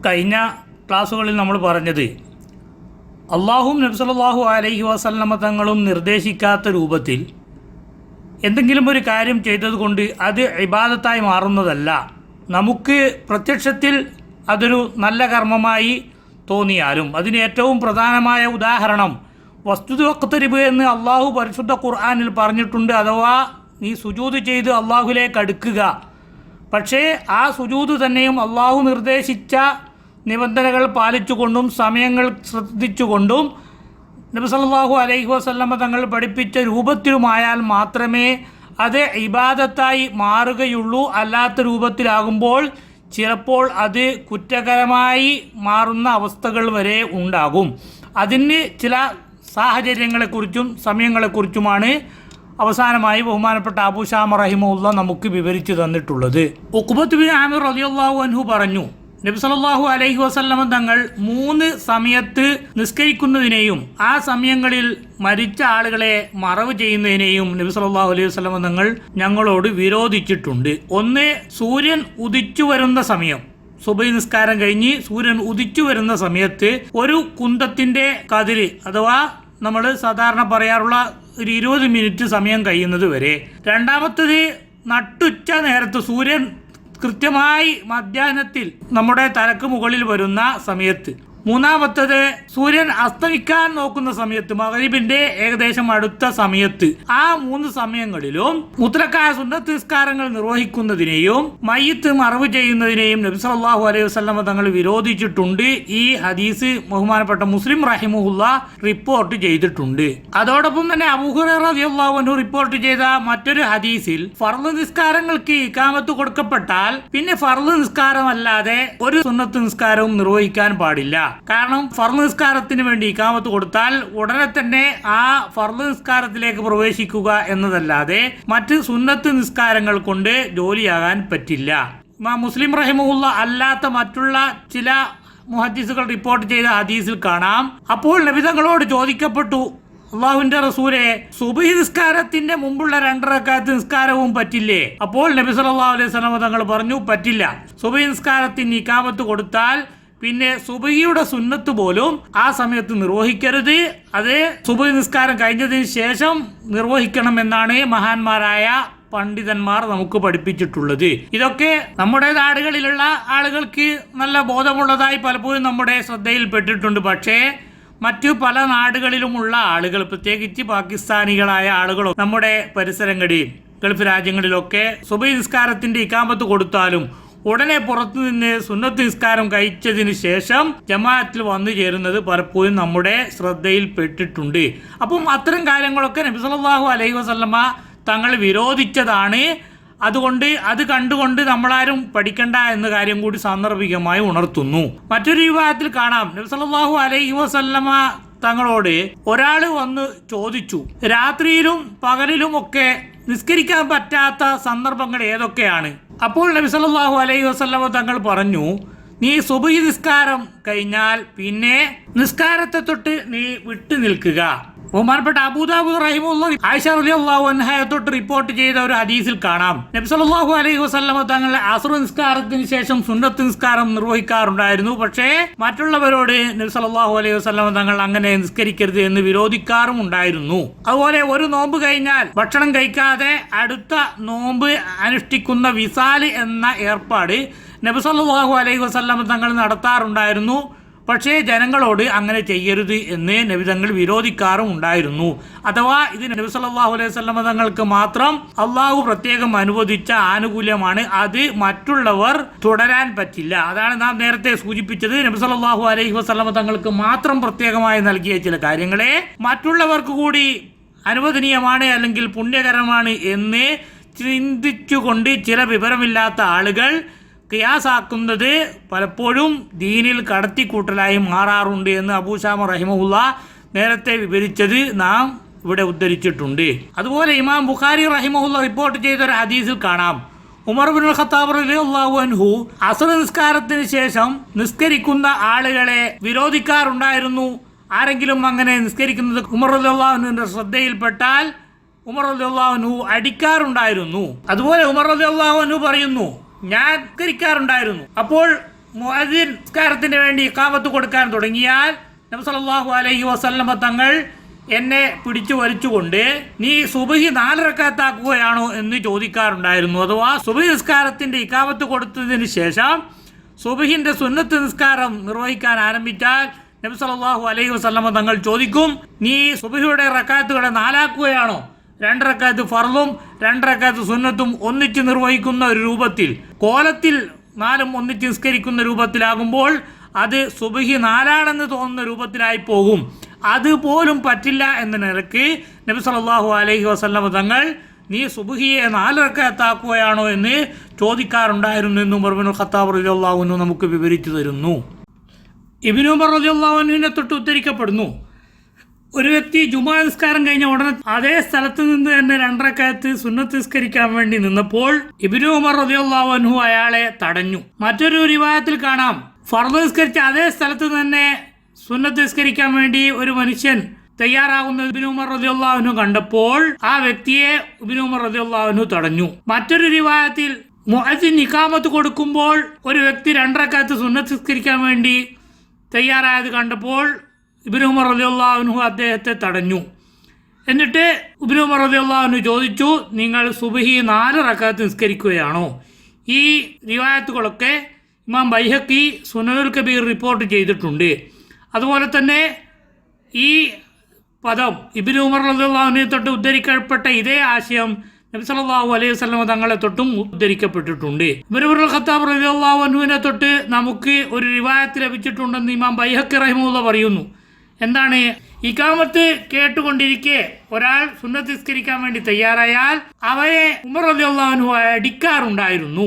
കഴിഞ്ഞ ക്ലാസ്സുകളിൽ നമ്മൾ പറഞ്ഞത് അള്ളാഹും നബി സല്ലല്ലാഹു അലൈഹി വസല്ലമ തങ്ങളും നിർദ്ദേശിക്കാത്ത രൂപത്തിൽ എന്തെങ്കിലും ഒരു കാര്യം ചെയ്തതുകൊണ്ട് അത് ഇബാദത്തായി മാറുന്നതല്ല. നമുക്ക് പ്രത്യക്ഷത്തിൽ അതൊരു നല്ല കർമ്മമായി തോന്നിയാലും അതിന് ഏറ്റവും പ്രധാനമായ ഉദാഹരണം വസ്തുത വഖ്തരിബ് എന്ന് അള്ളാഹു പരിശുദ്ധ ഖുർആനിൽ പറഞ്ഞിട്ടുണ്ട്. അഥവാ നീ സുജൂദ് ചെയ്ത് അള്ളാഹുലേക്ക് അടുക്കുക. പക്ഷേ ആ സുജൂദ് തന്നെയും അള്ളാഹു നിർദ്ദേശിച്ച നിബന്ധനകൾ പാലിച്ചുകൊണ്ടും സമയങ്ങൾ ശ്രദ്ധിച്ചുകൊണ്ടും നബി സല്ലല്ലാഹു അലൈഹി വസല്ലമ തങ്ങൾ പഠിപ്പിച്ച രൂപത്തിലുമായാൽ മാത്രമേ അത് ഇബാദത്തായി മാറുകയുള്ളൂ. അല്ലാത്ത രൂപത്തിലാകുമ്പോൾ ചിലപ്പോൾ അത് കുറ്റകരമായി മാറുന്ന അവസ്ഥകൾ വരെ ഉണ്ടാകും. അതിന് ചില സാഹചര്യങ്ങളെക്കുറിച്ചും സമയങ്ങളെക്കുറിച്ചുമാണ് അവസാനമായി ബഹുമാനപ്പെട്ട അബൂ ശാമ റഹിമഹുല്ലാ നമുക്ക് വിവരിച്ചു തന്നിട്ടുള്ളത്. ഉഖ്ബത്ത് ബിൻ ആമിർ റളിയല്ലാഹു അൻഹു പറഞ്ഞു, നബി സല്ലല്ലാഹു അലൈഹി വസല്ലമ തങ്ങൾ 3 സമയത്ത് നിസ്കരിക്കുന്നതിനെയും ആ സമയങ്ങളിൽ മരിച്ച ആളുകളെ മറവ് ചെയ്യുന്നതിനെയും നബി സല്ലല്ലാഹു അലൈഹി വസല്ലമ തങ്ങൾ ഞങ്ങളോട് വിരോധിച്ചിട്ടുണ്ട്. ഒന്ന്, സൂര്യൻ ഉദിച്ചു വരുന്ന സമയം. സുബഹി നിസ്കാരം കഴിഞ്ഞ് സൂര്യൻ ഉദിച്ചു വരുന്ന സമയത്ത് ഒരു കുന്തത്തിൻ്റെ കതിര്, അഥവാ നമ്മൾ സാധാരണ പറയാറുള്ള ഒരു 20 മിനിറ്റ് സമയം കഴിയുന്നത് വരെ. രണ്ടാമത്തത്, നട്ടുച്ച നേരത്ത് സൂര്യൻ കൃത്യമായി മധ്യാഹ്നത്തിൽ നമ്മുടെ തലക്ക് മുകളിൽ വരുന്ന സമയത്ത്. മൂന്നാമത്തത്, സൂര്യൻ അസ്തമിക്കാൻ നോക്കുന്ന സമയത്ത്, മഗ്രിബിന്റെ ഏകദേശം അടുത്ത സമയത്ത്. ആ 3 സമയങ്ങളിലും മുത്തലക്കായ സുന്നത്ത് നിസ്കാരങ്ങൾ നിർവഹിക്കുന്നതിനെയും മയ്യിത്ത് മറവ് ചെയ്യുന്നതിനെയും നബി സല്ലല്ലാഹു അലൈഹി വസല്ലമ തങ്ങൾ വിരോധിച്ചിട്ടുണ്ട്. ഈ ഹദീസ് ബഹുമാനപ്പെട്ട മുസ്ലിം റഹിമഹുല്ലാ റിപ്പോർട്ട് ചെയ്തിട്ടുണ്ട്. അതോടൊപ്പം തന്നെ അബൂ ഹുറൈറ റളിയല്ലാഹു അൻഹു റിപ്പോർട്ട് ചെയ്ത മറ്റൊരു ഹദീസിൽ ഫർള് നിസ്കാരങ്ങൾക്ക് ഇഖാമത്ത് കൊടുക്കപ്പെട്ടാൽ പിന്നെ ഫർള് നിസ്കാരമല്ലാതെ ഒരു സുന്നത്ത് നിസ്കാരവും നിർവഹിക്കാൻ പാടില്ല. കാരണം ഫർള് നിസ്കാരത്തിന് വേണ്ടി ഇഖാമത്ത് കൊടുത്താൽ ഉടനെ തന്നെ ആ ഫർള് നിസ്കാരത്തിലേക്ക് പ്രവേശിക്കുക എന്നതല്ലാതെ മറ്റ് സുന്നത്ത് നിസ്കാരങ്ങൾ കൊണ്ട് ജോലിയാകാൻ പറ്റില്ല. മുസ്ലിം റഹിമഹുല്ലാ അല്ലാത്ത മറ്റുള്ള ചില മുഹദ്ദിസുകൾ റിപ്പോർട്ട് ചെയ്ത ഹദീസിൽ കാണാം, അപ്പോൾ നബി തങ്ങളോട് ചോദിക്കപ്പെട്ടു, അള്ളാഹുവിന്റെ റസൂലെ, സുബ്ഹി നിസ്കാരത്തിന്റെ മുമ്പുള്ള 2 റക്അത്ത് നിസ്കാരവും പറ്റില്ലേ? അപ്പോൾ നബി സല്ലല്ലാഹു അലൈഹി വസല്ലം തങ്ങൾ പറഞ്ഞു, പറ്റില്ല. സുബ്ഹി നിസ്കാരത്തിന് ഇഖാമത്ത് കൊടുത്താൽ പിന്നെ സുബ്ഹിയുടെ സുന്നത്ത് പോലും ആ സമയത്ത് നിർവഹിക്കരുത്. അത് സുബ്ഹി നിസ്കാരം കഴിഞ്ഞതിന് ശേഷം നിർവഹിക്കണമെന്നാണ് മഹാന്മാരായ പണ്ഡിതന്മാർ നമുക്ക് പഠിപ്പിച്ചിട്ടുള്ളത്. ഇതൊക്കെ നമ്മുടെ നാടുകളിലുള്ള ആളുകൾക്ക് നല്ല ബോധമുള്ളതായി പലപ്പോഴും നമ്മുടെ ശ്രദ്ധയിൽപ്പെട്ടിട്ടുണ്ട്. പക്ഷേ മറ്റു പല നാടുകളിലുമുള്ള ആളുകൾ, പ്രത്യേകിച്ച് പാകിസ്ഥാനികളായ ആളുകളോ നമ്മുടെ പരിസരങ്ങളിൽ ഗൾഫ് രാജ്യങ്ങളിലൊക്കെ സുബ്ഹി നിസ്കാരത്തിന്റെ ഇഖാമത്ത് കൊടുത്താലും ഉടനെ പുറത്തു നിന്ന് സുന്നത്ത് നിസ്കാരം കഴിച്ചതിന് ശേഷം ജമാഅത്തിൽ വന്നു ചേരുന്നത് പലപ്പോഴും നമ്മുടെ ശ്രദ്ധയിൽപ്പെട്ടിട്ടുണ്ട്. അപ്പം അത്തരം കാര്യങ്ങളൊക്കെ നബി സല്ലല്ലാഹു അലൈഹി വസല്ലമ തങ്ങൾ വിരോധിച്ചതാണ്. അതുകൊണ്ട് അത് കണ്ടുകൊണ്ട് നമ്മളാരും പഠിക്കണ്ട എന്ന കാര്യം കൂടി സാന്ദർഭികമായി ഉണർത്തുന്നു. മറ്റൊരു വിഭാഗത്തിൽ കാണാം, നബി സല്ലല്ലാഹു അലൈഹി വസല്ലമ തങ്ങളോട് ഒരാൾ വന്ന് ചോദിച്ചു, രാത്രിയിലും പകലിലും ഒക്കെ നിസ്കരിക്കാൻ പറ്റാത്ത സന്ദർഭങ്ങൾ ഏതൊക്കെയാണ്? അപ്പോൾ നബി സല്ലല്ലാഹു അലൈഹി വസല്ലമ തങ്ങൾ പറഞ്ഞു, നീ സുബ്ഹി നിസ്കാരം കഴിഞ്ഞാൽ പിന്നെ നിസ്കാരത്തെ തൊട്ട് നീ വിട്ടു നിൽക്കുക. ബഹുമാനപ്പെട്ട അബൂ ദാവൂദ് റഹിമഹുല്ലാഹ് ആയിഷ റളിയല്ലാഹു അൻഹയെ തൊട്ട് റിപ്പോർട്ട് ചെയ്ത ഒരു ഹദീസിൽ കാണാം, നബി സല്ലല്ലാഹു അലൈഹി വസല്ലമ തങ്ങൾ അസ്ർ നിസ്കാരത്തിന് ശേഷം സുന്നത്ത് നിസ്കാരം നിർവഹിക്കാറുണ്ടായിരുന്നു. പക്ഷേ മറ്റുള്ളവരോട് നബി സല്ലല്ലാഹു അലൈഹി വസല്ലമ തങ്ങൾ അങ്ങനെ നിസ്കരിക്കരുത് എന്ന് വിരോധിക്കാറും ഉണ്ടായിരുന്നു. അതുപോലെ ഒരു നോമ്പ് കഴിഞ്ഞാൽ ഭക്ഷണം കഴിക്കാതെ അടുത്ത നോമ്പ് അനുഷ്ഠിക്കുന്ന വിസാല് എന്ന ഏർപ്പാട് നബി സല്ലല്ലാഹു അലൈഹി വസല്ലമ തങ്ങൾ നടത്താറുണ്ടായിരുന്നു. പക്ഷേ ജനങ്ങളോട് അങ്ങനെ ചെയ്യരുത് എന്ന് നബി തങ്ങൾ വിരോധിക്കാറും ഉണ്ടായിരുന്നു. അഥവാ ഇത് നബി സല്ലല്ലാഹു അലൈഹി വസല്ലമ തങ്ങൾക്ക് മാത്രം അള്ളാഹു പ്രത്യേകം അനുവദിച്ച ആനുകൂല്യമാണ്. അത് മറ്റുള്ളവർ തുടരാൻ പറ്റില്ല. അതാണ് നാം നേരത്തെ സൂചിപ്പിച്ചത്. നബി സല്ലല്ലാഹു അലൈഹി വസല്ലമ തങ്ങൾക്ക് മാത്രം പ്രത്യേകമായി നൽകിയ ചില കാര്യങ്ങളെ മറ്റുള്ളവർക്ക് കൂടി അനുവദനീയമാണ് അല്ലെങ്കിൽ പുണ്യകരമാണ് എന്ന് ചിന്തിച്ചുകൊണ്ട് ചില വിവരമില്ലാത്ത ആളുകൾ ഖിയാസാക്കുന്നത് പലപ്പോഴും ദീനിൽ കടത്തിക്കൂട്ടലായി മാറാറുണ്ട് എന്ന് അബൂ ശാമ റഹിമഹുല്ലാ നേരത്തെ വിവരിച്ചത് നാം ഇവിടെ ഉദ്ധരിച്ചിട്ടുണ്ട്. അതുപോലെ ഇമാം ബുഖാരി റഹിമഹുല്ലാ റിപ്പോർട്ട് ചെയ്ത ഒരു ഹദീസിൽ കാണാം, ഉമർ ഇബ്നുൽ ഖത്താബ് റളിയല്ലാഹു അൻഹു അസ്ർ നിസ്കാരത്തിന് ശേഷം നിസ്കരിക്കുന്ന ആളുകളെ വിരോധിക്കാറുണ്ടായിരുന്നു. ആരെങ്കിലും അങ്ങനെ നിസ്കരിക്കുന്നത് ഉമർ റളിയല്ലാഹു അൻഹുവിന്റെ ശ്രദ്ധയിൽപ്പെട്ടാൽ ഉമർ റളിയല്ലാഹു അൻഹു അടിക്കാറുണ്ടായിരുന്നു. അതുപോലെ ഉമർ റളിയല്ലാഹു അൻഹു പറയുന്നു, ഞാൻ നിസ്കരിക്കാറുണ്ടായിരുന്നു. അപ്പോൾ മുഅദ്ദിൻ നിസ്കാരത്തിന് വേണ്ടി ഇഖാമത്ത് കൊടുക്കാൻ തുടങ്ങിയാൽ നബി സല്ലല്ലാഹു അലൈഹി വസല്ലമ തങ്ങൾ എന്നെ പിടിച്ചു വലിച്ചുകൊണ്ട് നീ സുബ്ഹി 4 റക്അത്താക്കുകയാണോ എന്ന് ചോദിക്കാറുണ്ടായിരുന്നു. അഥവാ സുബ്ഹി നിസ്കാരത്തിൻ്റെ ഇഖാമത്ത് കൊടുത്തതിന് ശേഷം സുബ്ഹിൻ്റെ സുന്നത്ത് നിസ്കാരം നിർവഹിക്കാൻ ആരംഭിച്ചാൽ നബി സല്ലല്ലാഹു അലൈഹി വസല്ലമ തങ്ങൾ ചോദിക്കും, നീ സുബ്ഹിയുടെ റക്അത്തുകളെ 4 ആക്കുകയാണോ? 2 റക്അത്ത് ഫർളും 2 റക്അത്ത് സുന്നത്തും ഒന്നിച്ച് നിർവഹിക്കുന്ന ഒരു രൂപത്തിൽ, കോലത്തിൽ 4 ഒന്നിച്ച് നിസ്കരിക്കുന്ന രൂപത്തിലാകുമ്പോൾ അത് സുബ്ഹി 4 തോന്നുന്ന രൂപത്തിലായി പോകും. അതുപോലും പറ്റില്ല എന്ന നിലക്ക് നബി സല്ലല്ലാഹു അലൈഹി വസല്ലമ തങ്ങൾ നീ സുബ്ഹിയെ 4 റക്അത്താക്കുകയാണോ എന്ന് ചോദിക്കാറുണ്ടായിരുന്നു എന്ന് ഉമർ ഇബ്നുൽ ഖത്താബ് റളിയല്ലാഹു അൻഹു നമുക്ക് വിവരിച്ചു തരുന്നു. ഇബ്നു ഉമർ റളിയല്ലാഹു അൻഹുവിനെ തൊട്ട് ഉദ്ധരിക്കപ്പെടുന്നു, ഒരു വ്യക്തി ജുമാ നിസ്കാരം കഴിഞ്ഞ ഉടനെ അതേ സ്ഥലത്ത് നിന്ന് തന്നെ 2 റക്അത്ത് സുന്നത്ത് നിസ്കരിക്കാൻ വേണ്ടി നിന്നപ്പോൾ ഇബ്നു ഉമർ റളിയല്ലാഹു അൻഹു അയാളെ തടഞ്ഞു. മറ്റൊരു റിവായത്തിൽ കാണാം, ഫർദ് നിസ്കരിച്ച അതേ സ്ഥലത്ത് തന്നെ സുന്നത്ത് നിസ്കരിക്കാൻ വേണ്ടി ഒരു മനുഷ്യൻ തയ്യാറാകുന്ന ഇബ്നു ഉമർ റളിയല്ലാഹു അൻഹു കണ്ടപ്പോൾ ആ വ്യക്തിയെ ഇബ്നു ഉമർ റളിയല്ലാഹു അൻഹു തടഞ്ഞു. മറ്റൊരു റിവായത്തിൽ മുഅദ്ദിൻ ഇഖാമത്ത് കൊടുക്കുമ്പോൾ ഒരു വ്യക്തി 2 റക്അത്ത് സുന്നത്ത് നിസ്കരിക്കാൻ വേണ്ടി തയ്യാറായത് കണ്ടപ്പോൾ ഇബ്നു ഉമർ റളിയല്ലാഹു അൻഹു അദ്ദേഹത്തെ തടഞ്ഞു. എന്നിട്ട് ഇബ്നു ഉമർ റളിയല്ലാഹു അൻഹു ചോദിച്ചു, നിങ്ങൾ സുബ്ഹി 4 റക്അത്ത് നിസ്കരിക്കുകയാണോ? ഈ റിവായത്തുകളൊക്കെ ഇമാം ബൈഹഖി സുനനുൽ കബീർ റിപ്പോർട്ട് ചെയ്തിട്ടുണ്ട്. അതുപോലെ തന്നെ ഈ പദം ഇബ്നു ഉമർ റളിയല്ലാഹു അൻഹു തൊട്ട് ഉദ്ധരിക്കപ്പെട്ട ഇതേ ആശയം നബി സല്ലല്ലാഹു അലൈഹി വസല്ലം തങ്ങളെ തൊട്ടും ഉദ്ധരിക്കപ്പെട്ടിട്ടുണ്ട്. ഉമർ ഇബ്നുൽ ഖത്താബ് റളിയല്ലാഹു അൻഹുവിനെ തൊട്ട് നമുക്ക് ഒരു റിവായത്ത് ലഭിച്ചിട്ടുണ്ടെന്ന് ഇമാം ബൈഹഖി റഹിമഹുല്ലാഹ് പറയുന്നു. എന്താണ്? ഇഖാമത്ത് കേട്ടുകൊണ്ടിരിക്കെ ഒരാൾ സുന്നത്ത് നിസ്കരിക്കാൻ വേണ്ടി തയ്യാറായാൽ അവയെ ഉമർ റളിയല്ലാഹു അൻഹു അടിക്കാറുണ്ടായിരുന്നു.